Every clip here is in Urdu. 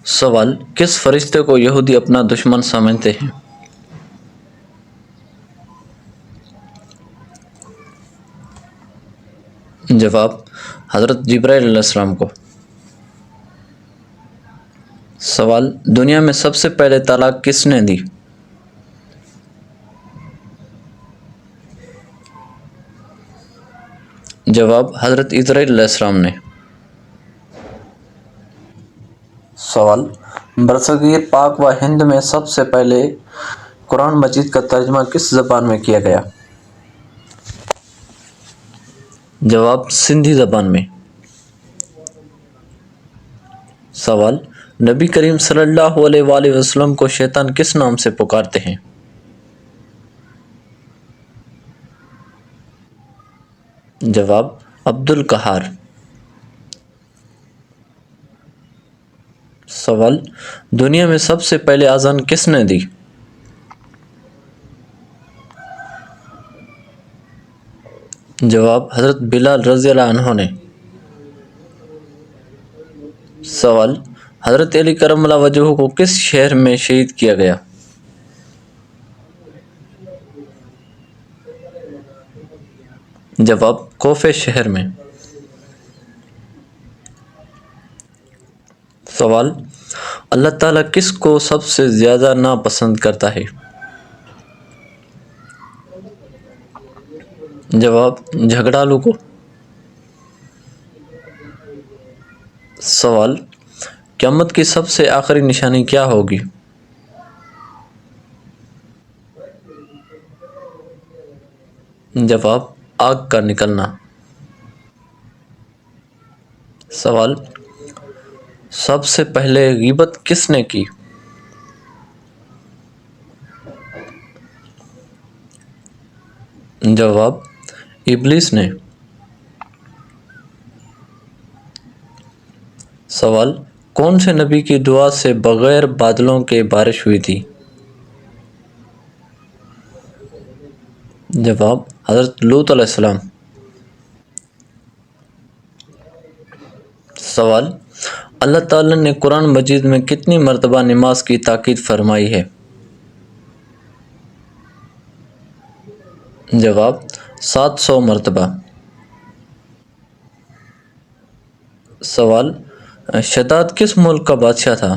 سوال: کس فرشتے کو یہودی اپنا دشمن سمجھتے ہیں؟ جواب: حضرت جبرائیل علیہ السلام کو۔ سوال: دنیا میں سب سے پہلے طلاق کس نے دی؟ جواب: حضرت اسرائیل علیہ السلام نے۔ سوال: برصغیر پاک و ہند میں سب سے پہلے قرآن مجید کا ترجمہ کس زبان میں کیا گیا؟ جواب: سندھی زبان میں۔ سوال: نبی کریم صلی اللہ علیہ وآلہ وسلم کو شیطان کس نام سے پکارتے ہیں؟ جواب: عبد القہار۔ سوال: دنیا میں سب سے پہلے اذان کس نے دی؟ جواب: حضرت بلال رضی اللہ عنہ نے۔ سوال: حضرت علی کرم اللہ وجہہ کو کس شہر میں شہید کیا گیا؟ جواب: کوفہ شہر میں۔ سوال: اللہ تعالیٰ کس کو سب سے زیادہ ناپسند کرتا ہے؟ جواب: جھگڑالو کو۔ سوال: قیامت کی سب سے آخری نشانی کیا ہوگی؟ جواب: آگ کا نکلنا۔ سوال: سب سے پہلے غیبت کس نے کی؟ جواب: ابلیس نے۔ سوال: کون سے نبی کی دعا سے بغیر بادلوں کے بارش ہوئی تھی؟ جواب: حضرت لوط علیہ السلام۔ سوال: اللہ تعالیٰ نے قرآن مجید میں کتنی مرتبہ نماز کی تاکید فرمائی ہے؟ جواب: 700 مرتبہ۔ سوال: شداد کس ملک کا بادشاہ تھا؟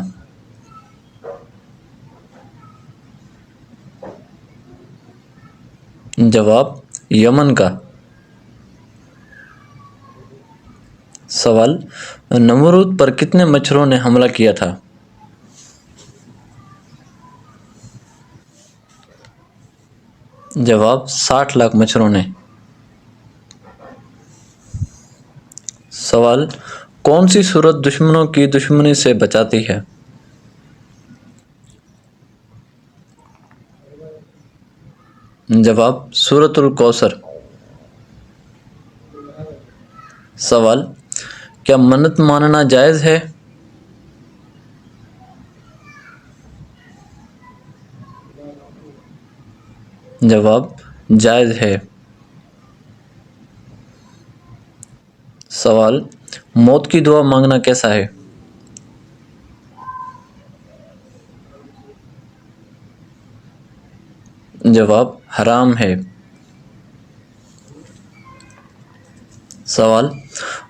جواب: یمن کا۔ سوال: نمرود پر کتنے مچھروں نے حملہ کیا تھا؟ جواب: 60 لاکھ مچھروں نے۔ سوال: کون سی سورت دشمنوں کی دشمنی سے بچاتی ہے؟ جواب: سورۃ الکوثر۔ سوال: کیا منت ماننا جائز ہے؟ جواب: جائز ہے۔ سوال: موت کی دعا مانگنا کیسا ہے؟ جواب: حرام ہے۔ سوال: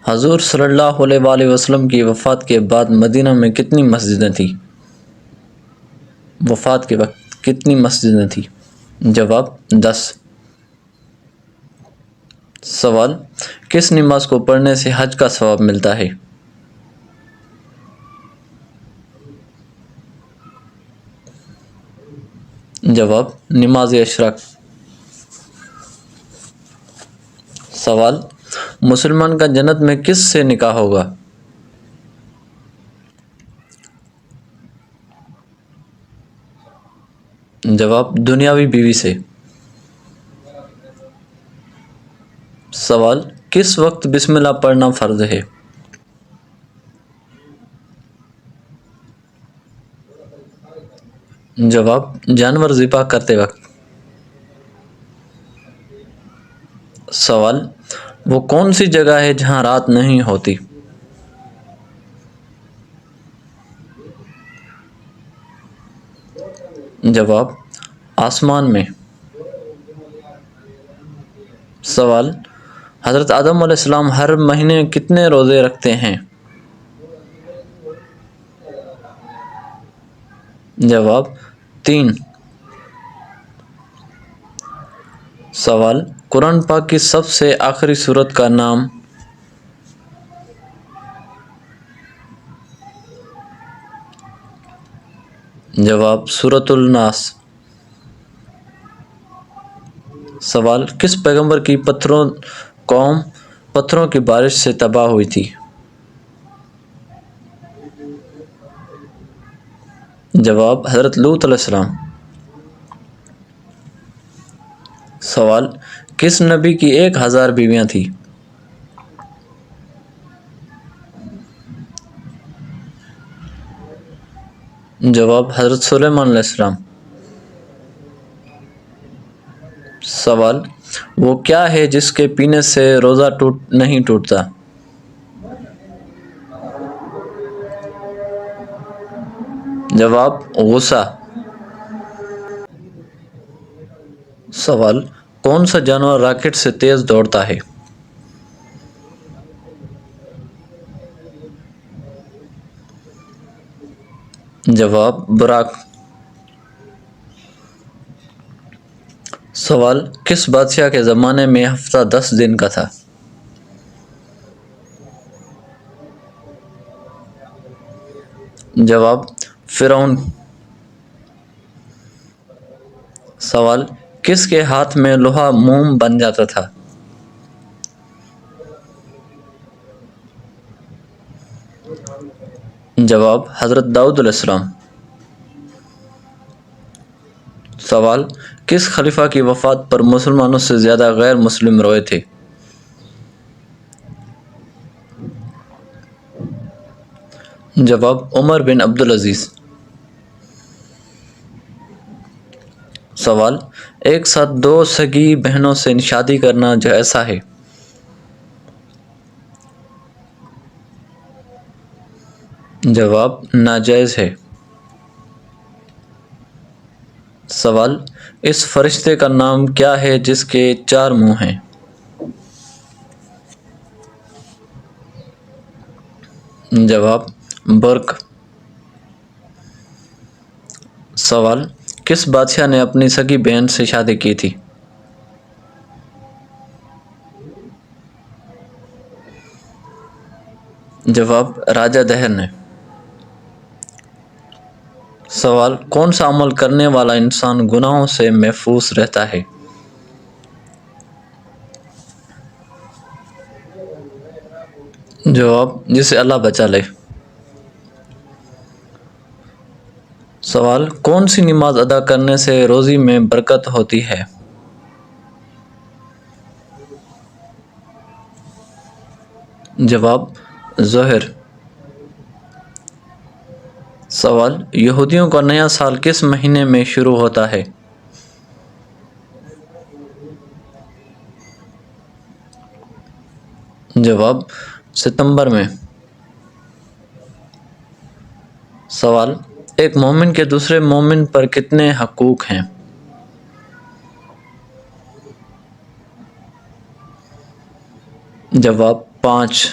حضور صلی اللہ علیہ وآلہ وسلم کی وفات کے بعد مدینہ میں کتنی مسجدیں تھیں؟ وفات کے وقت کتنی مسجدیں تھیں؟ جواب: 10۔ سوال: کس نماز کو پڑھنے سے حج کا ثواب ملتا ہے؟ جواب: نماز اشراق۔ سوال: مسلمان کا جنت میں کس سے نکاح ہوگا؟ جواب: دنیاوی بیوی سے۔ سوال: کس وقت بسم اللہ پڑھنا فرض ہے؟ جواب: جانور ذبح کرتے وقت۔ سوال: وہ کون سی جگہ ہے جہاں رات نہیں ہوتی؟ جواب آسمان میں۔ سوال حضرت آدم علیہ السلام ہر مہینے کتنے روزے رکھتے ہیں؟ جواب 3۔ سوال قرآن پاک کی سب سے آخری سورت کا نام؟ جواب سورۃ الناس۔ سوال کس پیغمبر کی قوم پتھروں کی بارش سے تباہ ہوئی تھی؟ جواب حضرت لوط علیہ السلام۔ سوال کس نبی کی 1000 بیویاں تھیں؟ جواب حضرت سلیمان علیہ السلام۔ سوال وہ کیا ہے جس کے پینے سے روزہ نہیں ٹوٹتا؟ جواب غصہ۔ سوال کون سا جانور راکٹ سے تیز دوڑتا ہے؟ جواب براق۔ سوال کس بادشاہ کے زمانے میں ہفتہ 10 دن کا تھا؟ جواب فرعون۔ سوال کس کے ہاتھ میں لوہا موم بن جاتا تھا؟ جواب حضرت داؤد علیہ السلام۔ سوال کس خلیفہ کی وفات پر مسلمانوں سے زیادہ غیر مسلم روئے تھے؟ جواب عمر بن عبدالعزیز۔ سوال ایک ساتھ 2 سگی بہنوں سے شادی کرنا جائز ہے؟ جواب ناجائز ہے۔ سوال اس فرشتے کا نام کیا ہے جس کے 4 منہ ہیں؟ جواب برق۔ سوال کس بادشاہ نے اپنی سگی بہن سے شادی کی تھی؟ جواب راجہ دہر نے۔ سوال کون سا عمل کرنے والا انسان گناہوں سے محفوظ رہتا ہے؟ جواب جسے اللہ بچا لے۔ سوال کون سی نماز ادا کرنے سے روزی میں برکت ہوتی ہے؟ جواب ظہر۔ سوال یہودیوں کا نیا سال کس مہینے میں شروع ہوتا ہے؟ جواب ستمبر میں۔ سوال ایک مومن کے دوسرے مومن پر کتنے حقوق ہیں؟ جواب 5۔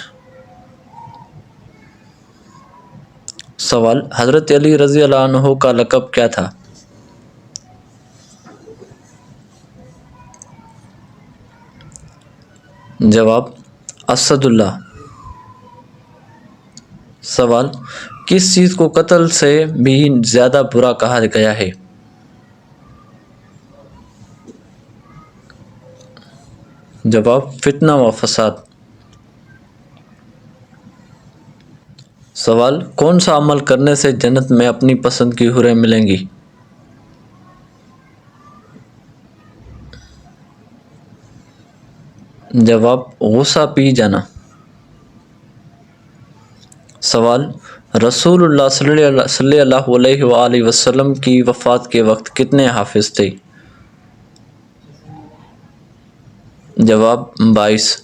سوال حضرت علی رضی اللہ عنہ کا لقب کیا تھا؟ جواب اسد اللہ۔ سوال کس چیز کو قتل سے بھی زیادہ برا کہا گیا ہے؟ جواب فتنہ و فساد۔ سوال کون سا عمل کرنے سے جنت میں اپنی پسند کی حوریں ملیں گی؟ جواب غصہ پی جانا۔ سوال رسول اللہ صلی اللہ علیہ وآلہ وسلم کی وفات کے وقت کتنے حافظ تھے؟ جواب 22۔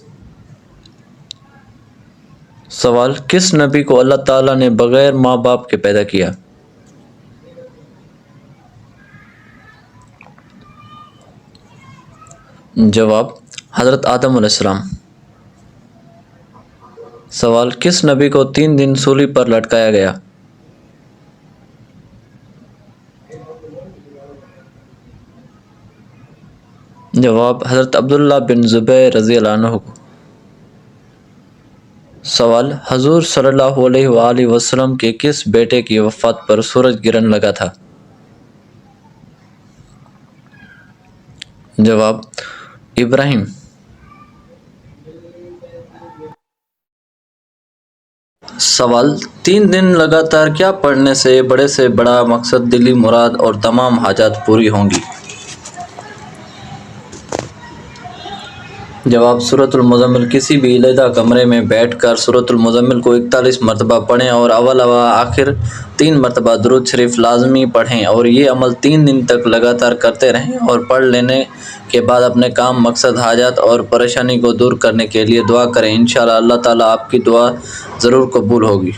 سوال کس نبی کو اللہ تعالیٰ نے بغیر ماں باپ کے پیدا کیا؟ جواب: حضرت آدم علیہ السلام۔ سوال: کس نبی کو 3 دن سولی پر لٹکایا گیا؟ جواب: حضرت عبداللہ بن زبیر رضی اللہ عنہ کو۔ سوال: حضور صلی اللہ علیہ وآلہ وسلم کے کس بیٹے کی وفات پر سورج گرہن لگا تھا؟ جواب: ابراہیم۔ سوال: 3 دن لگاتار کیا پڑھنے سے بڑے سے بڑا مقصد، دلی مراد اور تمام حاجات پوری ہوں گی؟ جواب: سورۃ المزمل۔ کسی بھی علیحدہ کمرے میں بیٹھ کر سورۃ المزمل کو 41 مرتبہ پڑھیں اور اول و آخر 3 مرتبہ درود شریف لازمی پڑھیں، اور یہ عمل 3 دن تک لگاتار کرتے رہیں، اور پڑھ لینے کے بعد اپنے کام، مقصد، حاجات اور پریشانی کو دور کرنے کے لیے دعا کریں۔ انشاءاللہ اللہ تعالیٰ آپ کی دعا ضرور قبول ہوگی۔